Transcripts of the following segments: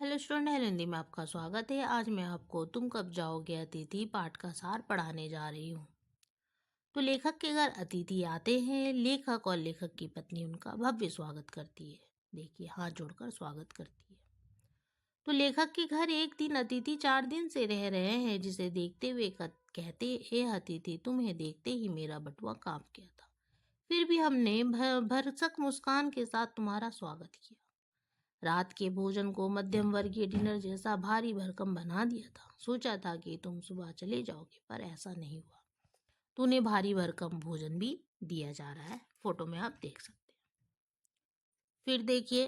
Hello student, hello Hindi में आपका स्वागत है। आज मैं आपको तुम कब जाओगे अतिथि पाठ का सार पढ़ाने जा रही हूँ। तो लेखक के घर अतिथि आते हैं। लेखक और लेखक की पत्नी उनका भव्य स्वागत करती है। देखिए, हाथ जोड़कर स्वागत करती है। तो लेखक के घर एक दिन अतिथि 4 दिन से रह रहे हैं, जिसे देखते हुए कहते, हे अतिथि, तुम्हें देखते ही मेरा बटुआ कांप गया था। फिर भी हमने भरसक मुस्कान के साथ तुम्हारा स्वागत किया। रात के भोजन को मध्यम वर्गीय डिनर जैसा भारी भरकम बना दिया था। सोचा था कि तुम सुबह चले जाओगे, पर ऐसा नहीं हुआ। तूने भारी भरकम भोजन भी दिया जा रहा है, फोटो में आप देख सकते हैं। फिर देखिए,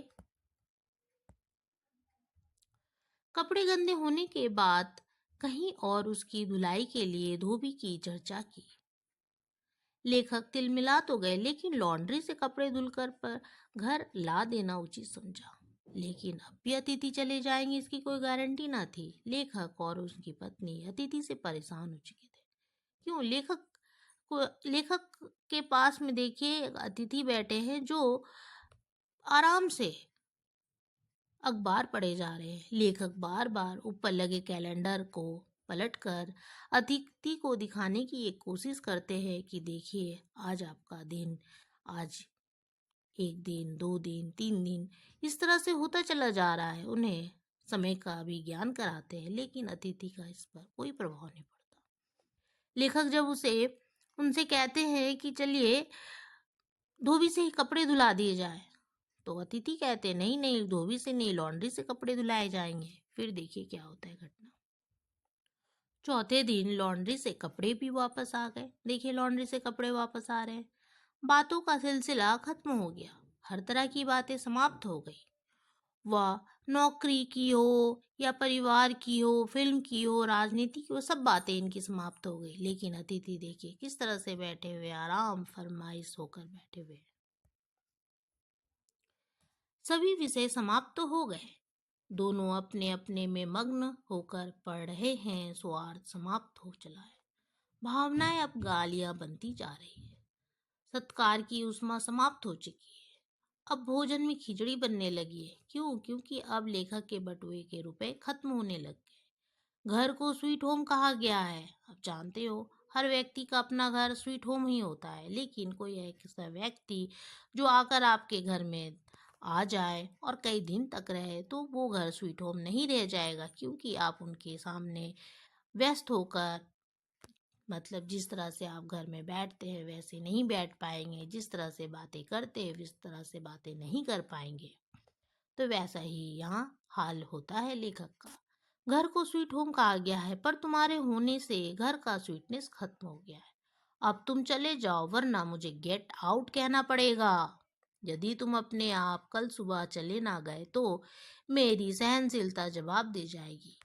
कपड़े गंदे होने के बाद कहीं और उसकी धुलाई के लिए धोबी की चर्चा की। लेखक तिलमिला तो गए, लेकिन लॉन्ड्री से कपड़े धुलकर पर घर ला देना उचित समझा। लेकिन अब भी अतिथि चले जाएंगे, इसकी कोई गारंटी ना थी। लेखक और उसकी पत्नी अतिथि से परेशान हो चुके थे। क्यों? लेखक के पास में देखिए अतिथि बैठे हैं, जो आराम से अखबार पढ़े जा रहे हैं। लेखक बार बार ऊपर लगे कैलेंडर को पलटकर अतिथि को दिखाने की एक कोशिश करते हैं कि देखिए, आज आपका दिन, आज 1 दिन, 2 दिन, 3 दिन, इस तरह से होता चला जा रहा है। उन्हें समय का भी ज्ञान कराते हैं, लेकिन अतिथि का इस पर कोई प्रभाव नहीं पड़ता। लेखक जब उनसे कहते हैं कि चलिए धोबी से ही कपड़े धुला दिए जाए, तो अतिथि कहते नहीं नहीं, धोबी से नहीं, लॉन्ड्री से कपड़े धुलाए जाएंगे। फिर देखिए क्या होता है घटना। चौथे दिन लॉन्ड्री से कपड़े भी वापस आ गए। देखिए, लॉन्ड्री से कपड़े वापस आ रहे हैं। बातों का सिलसिला खत्म हो गया। हर तरह की बातें समाप्त हो गई। वह नौकरी की हो या परिवार की हो, फिल्म की हो, राजनीति की हो, सब बातें इनकी समाप्त हो गई। लेकिन अतिथि देखिए किस तरह से बैठे हुए, आराम फरमाइश होकर बैठे हुए। सभी विषय समाप्त तो हो गए। दोनों अपने अपने में मग्न होकर पढ़ रहे हैं। स्वार्थ समाप्त हो चला है। भावनाएं अब गालियां बनती जा रही है। सत्कार की उष्मा समाप्त हो चुकी है। अब भोजन में खिचड़ी बनने लगी है। क्यों? क्योंकि अब लेखक के बटुए के रुपए खत्म होने लग गए। घर को स्वीट होम कहा गया है। अब जानते हो, हर व्यक्ति का अपना घर स्वीट होम ही होता है। लेकिन कोई ऐसा व्यक्ति जो आकर आपके घर में आ जाए और कई दिन तक रहे, तो वो घर स्वीट होम नहीं रह जाएगा, क्योंकि आप उनके सामने व्यस्त होकर, मतलब जिस तरह से आप घर में बैठते हैं वैसे नहीं बैठ पाएंगे। जिस तरह से बातें करते हैं उस तरह से बातें नहीं कर पाएंगे। तो वैसा ही यहाँ हाल होता है लेखक का। घर को स्वीट होम कहा गया है, पर तुम्हारे होने से घर का स्वीटनेस खत्म हो गया है। अब तुम चले जाओ, वरना मुझे गेट आउट कहना पड़ेगा। यदि तुम अपने आप कल सुबह चले ना गए, तो मेरी सहनशीलता जवाब दे जाएगी।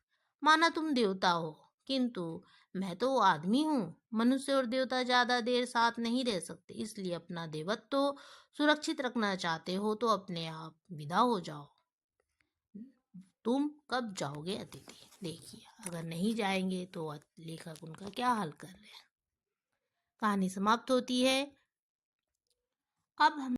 माना तुम देवता हो, किंतु मैं तो आदमी हूँ। मनुष्य और देवता ज्यादा देर साथ नहीं रह सकते। इसलिए अपना देवत्व सुरक्षित रखना चाहते हो तो अपने आप विदा हो जाओ। तुम कब जाओगे अतिथि? देखिए, अगर नहीं जाएंगे तो लेखक उनका क्या हाल कर रहे हैं। कहानी समाप्त होती है। अब हम